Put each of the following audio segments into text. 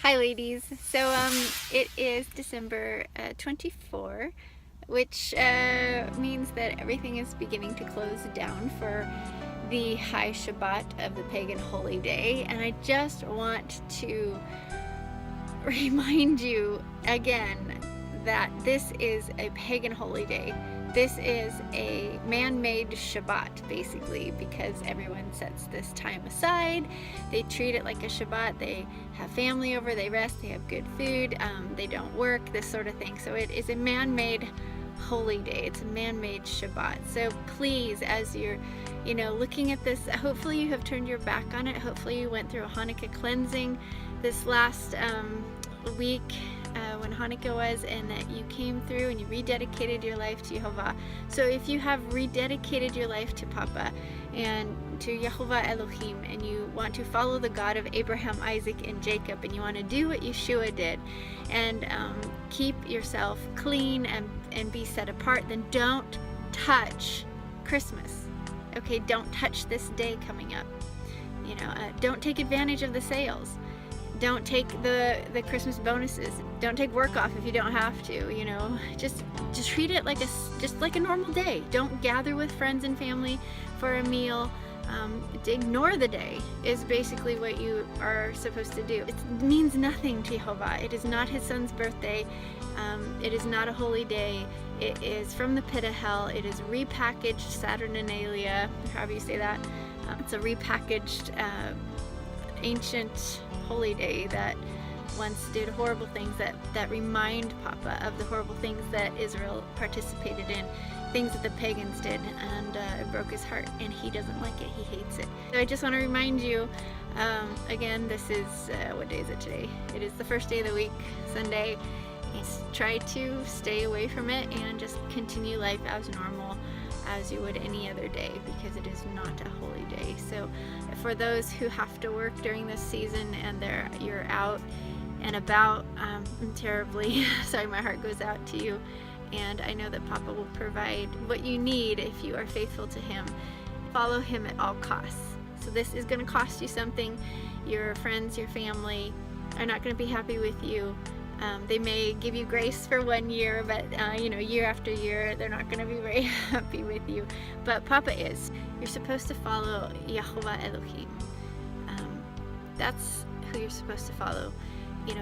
Hi ladies. So it is December 24, which means that everything is beginning to close down for the high Shabbat of the pagan holy day, and I just want to remind you again that this is a pagan holy day. This is a man-made Shabbat, basically, because everyone sets this time aside. They treat it like a Shabbat. They have family over, they rest, they have good food, they don't work, this sort of thing. So it is a man-made holy day. It's a man-made Shabbat. So please, as you're looking at this, hopefully you have turned your back on it. Hopefully you went through a Hanukkah cleansing this last week when Hanukkah was, and that you came through and you rededicated your life to Yehovah. So if you have rededicated your life to Papa and to Yahshua Elohim, and you want to follow the God of Abraham, Isaac, and Jacob, and you want to do what Yahshua did and keep yourself clean and be set apart, then don't touch Christmas. Okay, don't touch this day coming up. Don't take advantage of the sales. Don't take the Christmas bonuses. Don't take work off if you don't have to. Just treat it like a normal day. Don't gather with friends and family for a meal. Ignore the day is basically what you are supposed to do. It means nothing to Yehovah. It is not his son's birthday. It is not a holy day. It is from the pit of hell. It is repackaged Saturnalia, however you say that. It's a repackaged ancient holy day that once did horrible things that remind Papa of the horrible things that Israel participated in, things that the pagans did, and it broke his heart, and he doesn't like it. He hates it. So I just want to remind you, again, this is, what day is it today? It is the first day of the week, Sunday. Try to stay away from it and just continue life as normal as you would any other day, because it is not a holy day. So for those who have to work during this season and you're out and about, I'm terribly sorry, my heart goes out to you, and I know that Papa will provide what you need if you are faithful to him. Follow him at all costs. So this is going to cost you something. Your friends, your family are not going to be happy with you. They may give you grace for 1 year, but year after year, they're not going to be very happy with you. But Papa is. You're supposed to follow Yahweh Elohim. That's who you're supposed to follow.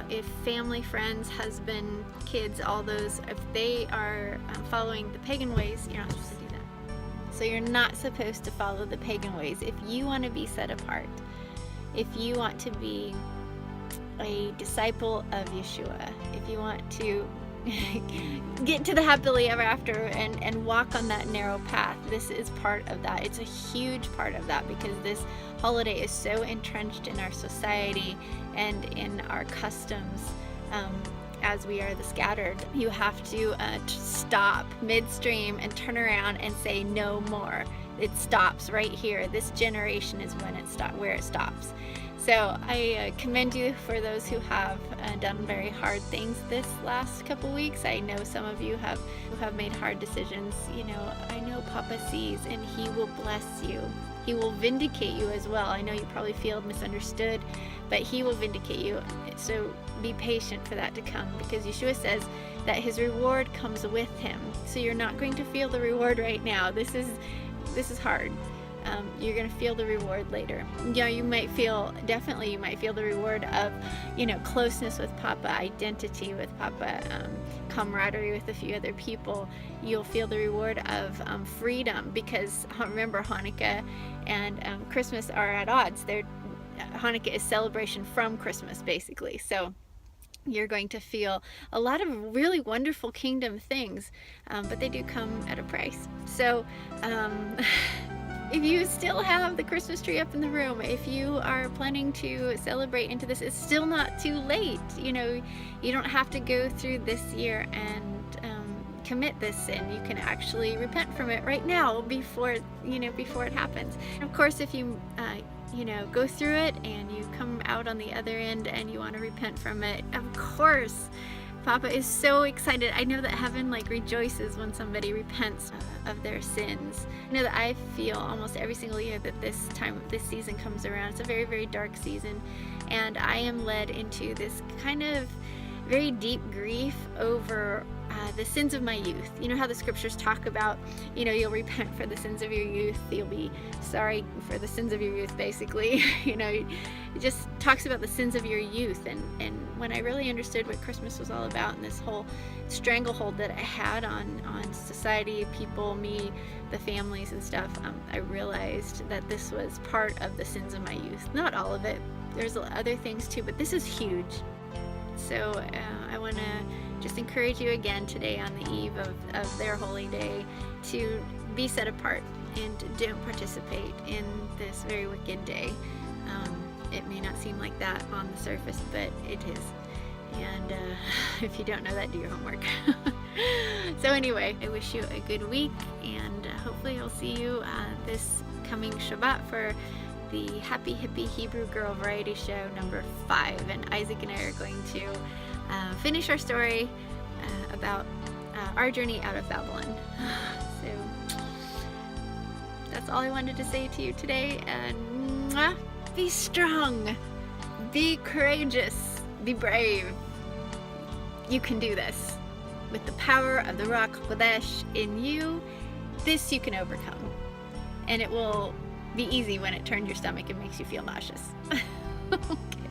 If family, friends, husband, kids, all those, if they are following the pagan ways, you're not supposed to do that. So you're not supposed to follow the pagan ways. If you want to be set apart, if you want to be a disciple of Yahshua, if you want to get to the happily ever after and walk on that narrow path, this is part of that. It's a huge part of that, because this holiday is so entrenched in our society and in our customs. As we are the scattered, you have to stop midstream and turn around and say no more. It stops right here. This generation is when where it stops. So I commend you for those who have done very hard things this last couple weeks. I know some of you who have made hard decisions. I know Papa sees, and he will bless you. He will vindicate you as well. I know you probably feel misunderstood, but he will vindicate you. So be patient for that to come, because Yahshua says that his reward comes with him. So you're not going to feel the reward right now. This is hard. You're going to feel the reward later. You might feel the reward of, closeness with Papa, identity with Papa, camaraderie with a few other people. You'll feel the reward of freedom, because remember, Hanukkah and Christmas are at odds. Hanukkah is celebration from Christmas, basically. So you're going to feel a lot of really wonderful kingdom things, but they do come at a price. So if you still have the Christmas tree up in the room, if you are planning to celebrate into this, it's still not too late. You don't have to go through this year and commit this sin. You can actually repent from it right now before it happens. And of course, if you go through it and you come out on the other end and you want to repent from it, of course, Papa is so excited. I know that heaven like rejoices when somebody repents of their sins. I know that I feel almost every single year that this season comes around. It's a very, very dark season, and I am led into this kind of very deep grief over the sins of my youth. You know how the scriptures talk about, you'll repent for the sins of your youth, you'll be sorry for the sins of your youth, basically. It just talks about the sins of your youth. And when I really understood what Christmas was all about, and this whole stranglehold that I had on society, people, me, the families and stuff, I realized that this was part of the sins of my youth. Not all of it. There's other things too, but this is huge. So I want to just encourage you again today on the eve of their holy day to be set apart and don't participate in this very wicked day. It may not seem like that on the surface, but it is. And if you don't know that, do your homework. So anyway, I wish you a good week, and hopefully I'll see you this coming Shabbat for the Happy Hippie Hebrew Girl Variety Show number 5, and Isaac and I are going to finish our story about our journey out of Babylon. So that's all I wanted to say to you today, and be strong, be courageous, be brave. You can do this. With the power of the Ruach HaKodesh in you, this you can overcome, and it will be easy when it turns your stomach and makes you feel nauseous. Okay.